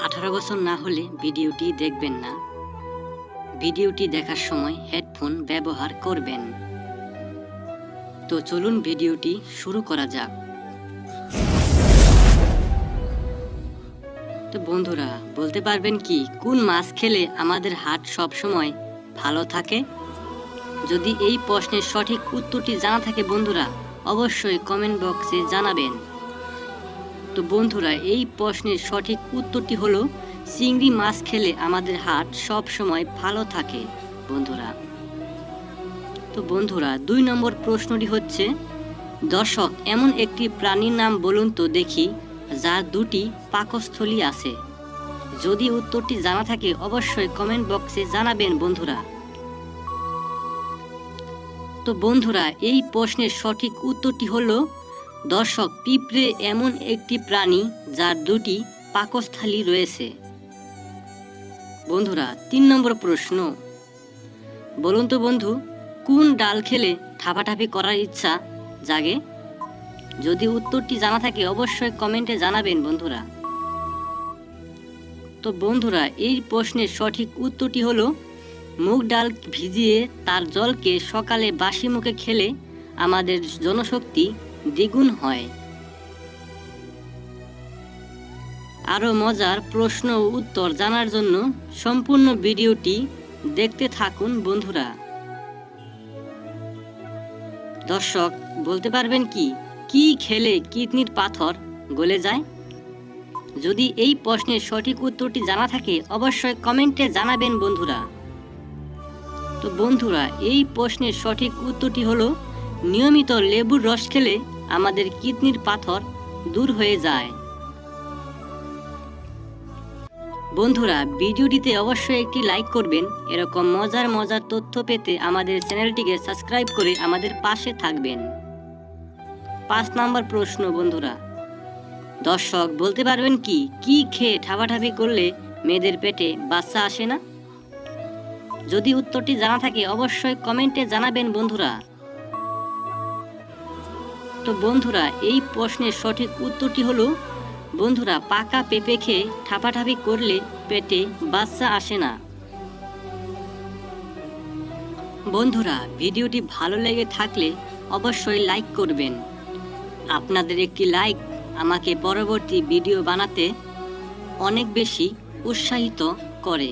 18 বছর না হলে ভিডিওটি দেখবেন না। ভিডিওটি দেখার সময় হেডফোন ব্যবহার করবেন। তো চলুন ভিডিওটি শুরু করা যাক। তো বন্ধুরা, বলতে পারবেন কি কোন মাছ খেলে আমাদের হার্ট সব সময় ভালো থাকে? যদি এই প্রশ্নের সঠিক উত্তরটি জানা থাকে বন্ধুরা, অবশ্যই কমেন্ট বক্সে জানাবেন। তো বন্ধুরা, এই প্রশ্নের সঠিক উত্তরটি হলো চিংড়ি মাছ খেলে আমাদের হার্ট সব সময় ভালো থাকে বন্ধুরা। তো বন্ধুরা, 2 নম্বর প্রশ্নটি হচ্ছে, দর্শক এমন একটি প্রাণীর নাম বলুন তো দেখি যার 2টি পাকস্থলী আছে। যদি উত্তরটি জানা থাকে অবশ্যই কমেন্ট বক্সে জানাবেন বন্ধুরা। তো বন্ধুরা, এই প্রশ্নের সঠিক উত্তরটি হলো দর্শক পিঁপড়ে এমন একটি প্রাণী যার 2টি পাকস্থলী রয়েছে বন্ধুরা। 3 নম্বর প্রশ্ন, বলুন তো বন্ধু কোন ডাল খেলে ঠাপাঠাপি করার ইচ্ছা জাগে? যদি উত্তরটি জানা থাকে অবশ্যই কমেন্টে জানাবেন বন্ধুরা। তো বন্ধুরা, এই প্রশ্নের সঠিক উত্তরটি হলো মুগ ডাল ভিজিয়ে তার জলকে সকালে বাসি মুখে খেলে আমাদের জনশক্তি দ্বিগুণ হয়। আরও মজার প্রশ্ন ও উত্তর জানার জন্য সম্পূর্ণ ভিডিওটি দেখতে থাকুন বন্ধুরা। দর্শক বলতে পারবেন কি কি খেলে কিডনির পাথর গলে যায়? যদি এই প্রশ্নের সঠিক উত্তরটি জানা থাকে অবশ্যই কমেন্টে জানাবেন বন্ধুরা। তো বন্ধুরা, এই প্রশ্নের সঠিক উত্তরটি হলো নিয়মিত লেবুর রস খেলে আমাদের কিডনির পাথর দূর হয়ে যায়। বন্ধুরা, ভিডিওটিতে অবশ্যই একটি লাইক করবেন। এরকম মজার মজার তথ্য পেতে আমাদের চ্যানেলটিকে সাবস্ক্রাইব করে আমাদের পাশে থাকবেন। 5 নম্বর প্রশ্ন বন্ধুরা, দর্শক বলতে পারবেন কি কি খেয়ে ঠাপাঠাপি করলে মেয়েদের পেটে বাচ্চা আসে না? যদি উত্তরটি জানা থাকে অবশ্যই কমেন্টে জানাবেন বন্ধুরা। তো বন্ধুরা, এই প্রশ্নের সঠিক উত্তরটি হলো বন্ধুরা পাকা পেঁপে খেয়ে ঠাপাঠাপি করলে পেটে বাচ্চা আসে না। বন্ধুরা, ভিডিওটি ভালো লেগে থাকলে অবশ্যই লাইক করবেন। আপনাদের একটি লাইক আমাকে পরবর্তী ভিডিও বানাতে অনেক বেশি উৎসাহিত করে।